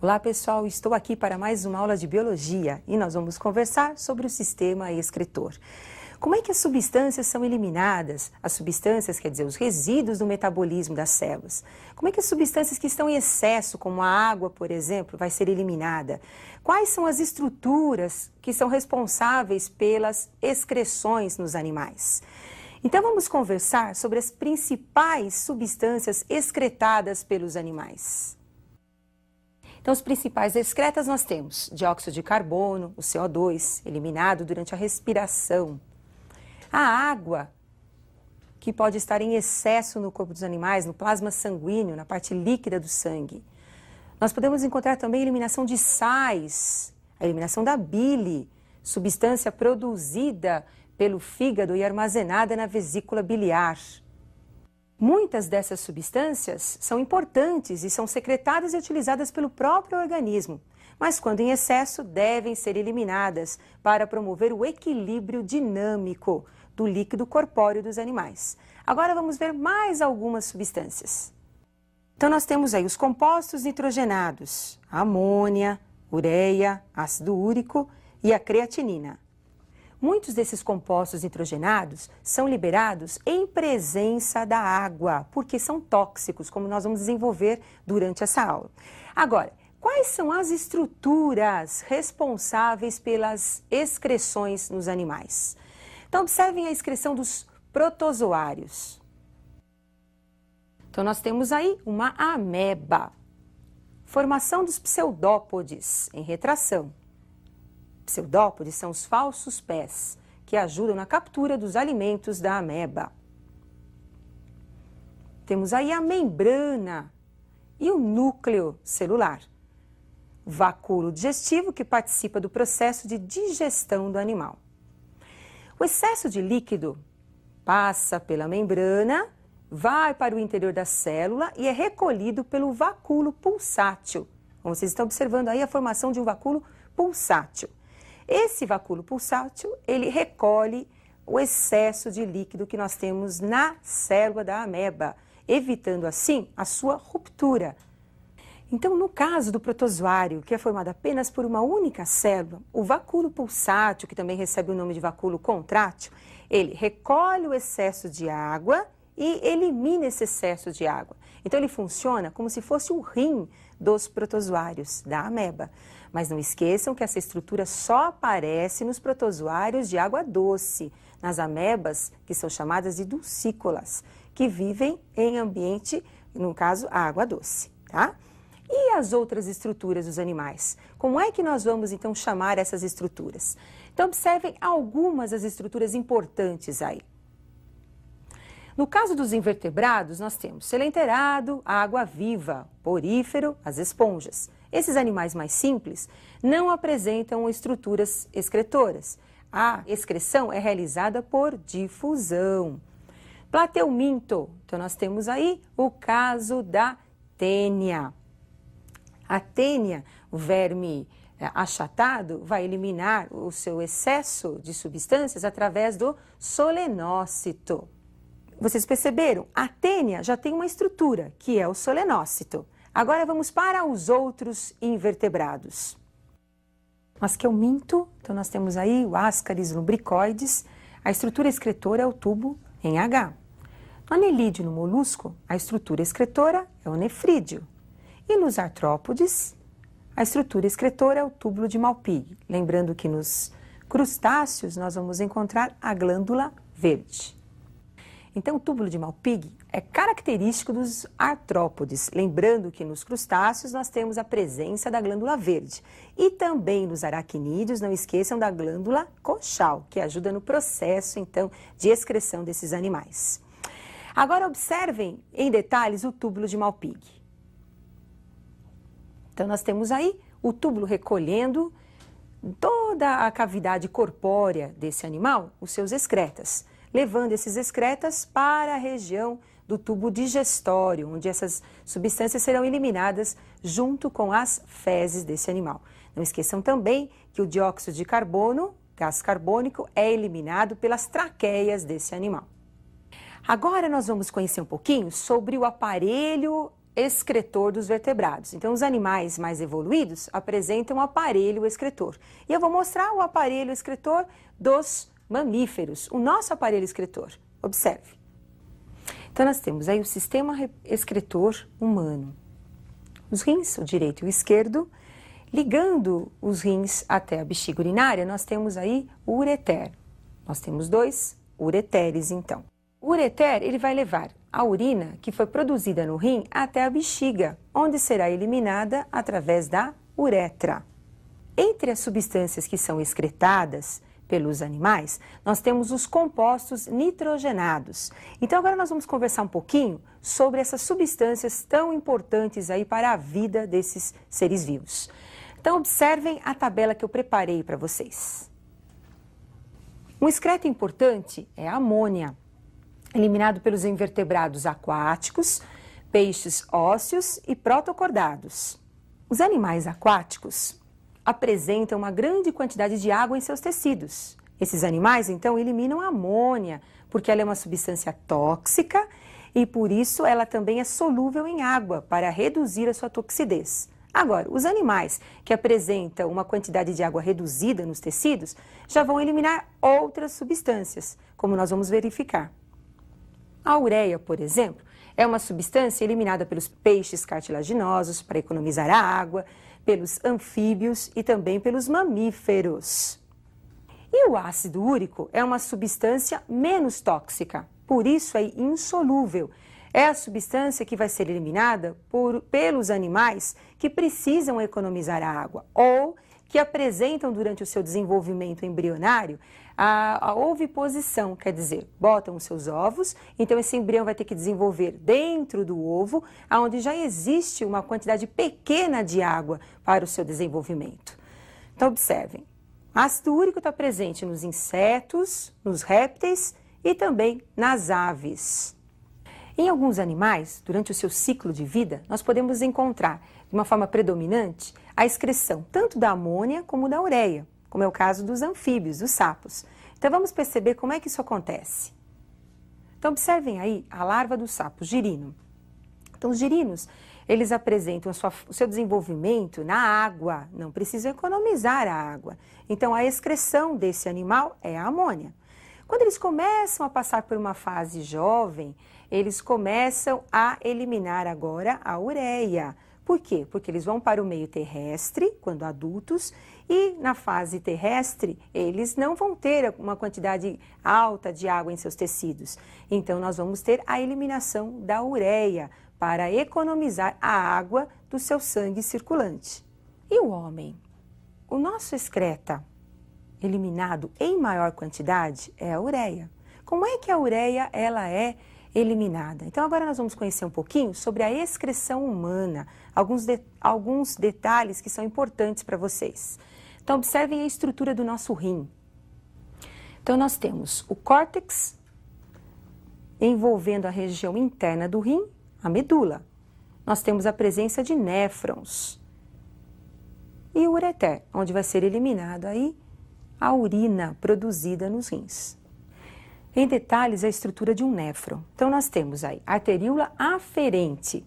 Olá pessoal, estou aqui para mais uma aula de biologia e nós vamos conversar sobre o sistema excretor. Como é que as substâncias são eliminadas? As substâncias, quer dizer, os resíduos do metabolismo das células. Como é que as substâncias que estão em excesso, como a água, por exemplo, vai ser eliminada? Quais são as estruturas que são responsáveis pelas excreções nos animais? Então vamos conversar sobre as principais substâncias excretadas pelos animais. Então, os principais excretas nós temos dióxido de carbono, o CO2, eliminado durante a respiração. A água, que pode estar em excesso no corpo dos animais, no plasma sanguíneo, na parte líquida do sangue. Nós podemos encontrar também a eliminação de sais, a eliminação da bile, substância produzida pelo fígado e armazenada na vesícula biliar. Muitas dessas substâncias são importantes e são secretadas e utilizadas pelo próprio organismo, mas quando em excesso devem ser eliminadas para promover o equilíbrio dinâmico do líquido corpóreo dos animais. Agora vamos ver mais algumas substâncias. Então nós temos aí os compostos nitrogenados, a amônia, ureia, ácido úrico e a creatinina. Muitos desses compostos nitrogenados são liberados em presença da água, porque são tóxicos, como nós vamos desenvolver durante essa aula. Agora, quais são as estruturas responsáveis pelas excreções nos animais? Então, observem a excreção dos protozoários. Então, nós temos aí uma ameba. Formação dos pseudópodes em retração. Pseudópodes são os falsos pés, que ajudam na captura dos alimentos da ameba. Temos aí a membrana e o núcleo celular. O vacúolo digestivo, que participa do processo de digestão do animal. O excesso de líquido passa pela membrana, vai para o interior da célula e é recolhido pelo vacúolo pulsátil. Como vocês estão observando aí a formação de um vacúolo pulsátil. Esse vacúolo pulsátil, ele recolhe o excesso de líquido que nós temos na célula da ameba, evitando assim a sua ruptura. Então, no caso do protozoário, que é formado apenas por uma única célula, o vacúolo pulsátil, que também recebe o nome de vacúolo contrátil, ele recolhe o excesso de água e elimina esse excesso de água. Então, ele funciona como se fosse o rim dos protozoários da ameba. Mas não esqueçam que essa estrutura só aparece nos protozoários de água doce, nas amebas, que são chamadas de dulcícolas, que vivem em ambiente, no caso, a água doce, tá? E as outras estruturas dos animais? Como é que nós vamos, então, chamar essas estruturas? Então, observem algumas das estruturas importantes aí. No caso dos invertebrados, nós temos selenterado, a água-viva, porífero, as esponjas. Esses animais mais simples não apresentam estruturas excretoras. A excreção é realizada por difusão. Plateuminto, então nós temos aí o caso da tênia. A tênia, o verme achatado, vai eliminar o seu excesso de substâncias através do solenócito. Vocês perceberam? A tênia já tem uma estrutura, que é o solenócito. Agora vamos para os outros invertebrados. O asqueuminto, então nós temos aí o Ascaris lumbricoides, a estrutura excretora é o tubo em H. No anelídeo, no molusco, a estrutura excretora é o nefrídeo. E nos artrópodes, a estrutura excretora é o túbulo de Malpighi. Lembrando que nos crustáceos nós vamos encontrar a glândula verde. Então, o túbulo de Malpighi é característico dos artrópodes. Lembrando que nos crustáceos nós temos a presença da glândula verde. E também nos aracnídeos, não esqueçam da glândula coxal, que ajuda no processo, então, de excreção desses animais. Agora, observem em detalhes o túbulo de Malpighi. Então, nós temos aí o túbulo recolhendo toda a cavidade corpórea desse animal, os seus excretas, levando esses excretas para a região do tubo digestório, onde essas substâncias serão eliminadas junto com as fezes desse animal. Não esqueçam também que o dióxido de carbono, gás carbônico, é eliminado pelas traqueias desse animal. Agora nós vamos conhecer um pouquinho sobre o aparelho excretor dos vertebrados. Então, os animais mais evoluídos apresentam um aparelho excretor. E eu vou mostrar o aparelho excretor dos mamíferos, o nosso aparelho excretor. Observe. Então, nós temos aí o sistema excretor humano. Os rins, o direito e o esquerdo, ligando os rins até a bexiga urinária, nós temos aí o ureter. Nós temos 2 ureteres, então. O ureter, ele vai levar a urina que foi produzida no rim até a bexiga, onde será eliminada através da uretra. Entre as substâncias que são excretadas pelos animais, nós temos os compostos nitrogenados. Então agora nós vamos conversar um pouquinho sobre essas substâncias tão importantes aí para a vida desses seres vivos. Então observem a tabela que eu preparei para vocês. Um excreto importante é a amônia, eliminado pelos invertebrados aquáticos, peixes ósseos e protocordados. Os animais aquáticos apresentam uma grande quantidade de água em seus tecidos. Esses animais, então, eliminam a amônia, porque ela é uma substância tóxica e, por isso, ela também é solúvel em água, para reduzir a sua toxidez. Agora, os animais que apresentam uma quantidade de água reduzida nos tecidos já vão eliminar outras substâncias, como nós vamos verificar. A ureia, por exemplo, é uma substância eliminada pelos peixes cartilaginosos para economizar a água, pelos anfíbios e também pelos mamíferos. E o ácido úrico é uma substância menos tóxica, por isso é insolúvel. É a substância que vai ser eliminada pelos animais que precisam economizar a água ou que apresentam durante o seu desenvolvimento embrionário a oviposição, quer dizer, botam os seus ovos, então esse embrião vai ter que desenvolver dentro do ovo, onde já existe uma quantidade pequena de água para o seu desenvolvimento. Então observem, ácido úrico está presente nos insetos, nos répteis e também nas aves. Em alguns animais, durante o seu ciclo de vida, nós podemos encontrar, de uma forma predominante, a excreção tanto da amônia como da ureia, como é o caso dos anfíbios, dos sapos. Então vamos perceber como é que isso acontece. Então observem aí a larva do sapo girino. Então os girinos, eles apresentam o seu desenvolvimento na água, não precisam economizar a água. Então a excreção desse animal é a amônia. Quando eles começam a passar por uma fase jovem, eles começam a eliminar agora a ureia. Por quê? Porque eles vão para o meio terrestre, quando adultos, e na fase terrestre eles não vão ter uma quantidade alta de água em seus tecidos. Então nós vamos ter a eliminação da ureia para economizar a água do seu sangue circulante. E o homem? O nosso excreta eliminado em maior quantidade é a ureia. Como é que a ureia ela é eliminada? Então agora nós vamos conhecer um pouquinho sobre a excreção humana, alguns detalhes que são importantes para vocês. Então observem a estrutura do nosso rim. Então nós temos o córtex envolvendo a região interna do rim, a medula. Nós temos a presença de néfrons e o ureter, onde vai ser eliminado aí a urina produzida nos rins. Em detalhes, a estrutura de um néfron. Então, nós temos aí a arteríola aferente.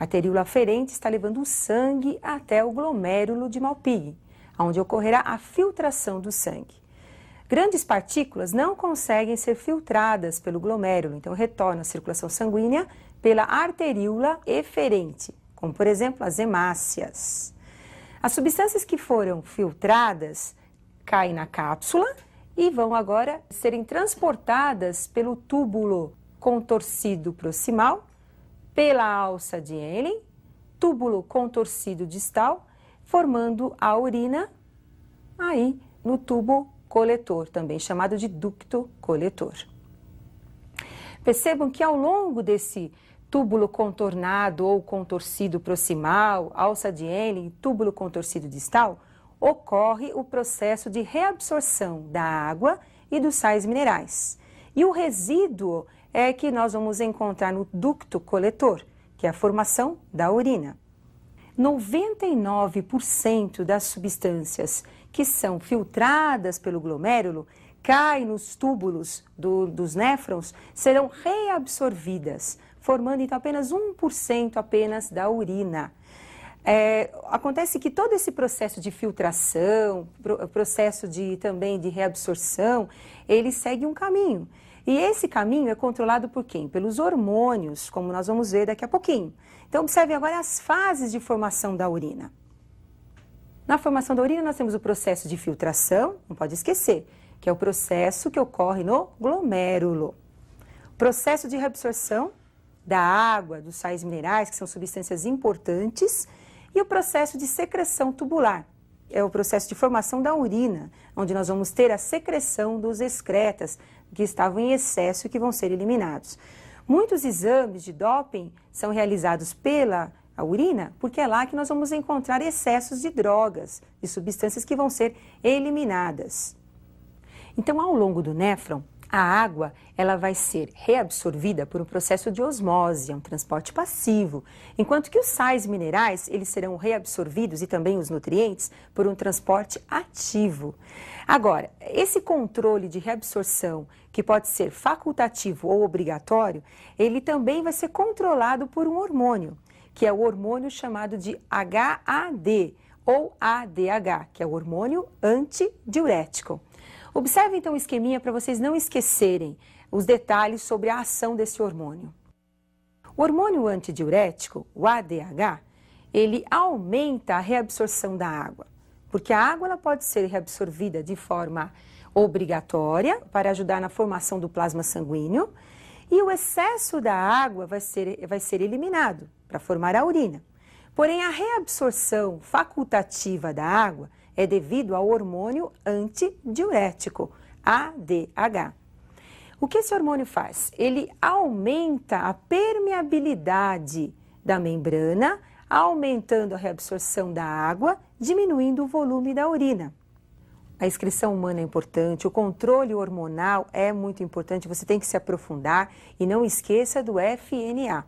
A arteríola aferente está levando o sangue até o glomérulo de Malpighi, onde ocorrerá a filtração do sangue. Grandes partículas não conseguem ser filtradas pelo glomérulo, então retornam à circulação sanguínea pela arteríola eferente, como por exemplo as hemácias. As substâncias que foram filtradas caem na cápsula e vão agora serem transportadas pelo túbulo contorcido proximal, pela alça de Henle, túbulo contorcido distal, formando a urina aí no tubo coletor, também chamado de ducto coletor. Percebam que ao longo desse túbulo contornado ou contorcido proximal, alça de Henle, túbulo contorcido distal, ocorre o processo de reabsorção da água e dos sais minerais. E o resíduo é que nós vamos encontrar no ducto coletor, que é a formação da urina. 99% das substâncias que são filtradas pelo glomérulo caem nos túbulos dos néfrons, serão reabsorvidas, formando então apenas 1% apenas da urina. Acontece que todo esse processo de filtração, processo também de reabsorção, ele segue um caminho. E esse caminho é controlado por quem? Pelos hormônios, como nós vamos ver daqui a pouquinho. Então, observe agora as fases de formação da urina. Na formação da urina, nós temos o processo de filtração, não pode esquecer, que é o processo que ocorre no glomérulo. Processo de reabsorção da água, dos sais minerais, que são substâncias importantes, e o processo de secreção tubular, é o processo de formação da urina, onde nós vamos ter a secreção dos excretas que estavam em excesso e que vão ser eliminados. Muitos exames de doping são realizados pela urina, porque é lá que nós vamos encontrar excessos de drogas, de substâncias que vão ser eliminadas. Então, ao longo do néfron, a água ela vai ser reabsorvida por um processo de osmose, é um transporte passivo, enquanto que os sais minerais eles serão reabsorvidos e também os nutrientes por um transporte ativo. Agora, esse controle de reabsorção, que pode ser facultativo ou obrigatório, ele também vai ser controlado por um hormônio, que é o hormônio chamado de HAD ou ADH, que é o hormônio antidiurético. Observe então o esqueminha para vocês não esquecerem os detalhes sobre a ação desse hormônio. O hormônio antidiurético, o ADH, ele aumenta a reabsorção da água, porque a água ela pode ser reabsorvida de forma obrigatória para ajudar na formação do plasma sanguíneo e o excesso da água vai ser eliminado para formar a urina. Porém, a reabsorção facultativa da água é devido ao hormônio antidiurético, ADH. O que esse hormônio faz? Ele aumenta a permeabilidade da membrana, aumentando a reabsorção da água, diminuindo o volume da urina. A excreção humana é importante, o controle hormonal é muito importante, você tem que se aprofundar e não esqueça do FNA,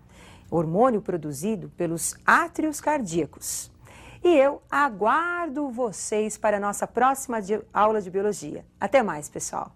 hormônio produzido pelos átrios cardíacos. E eu aguardo vocês para a nossa próxima aula de biologia. Até mais, pessoal!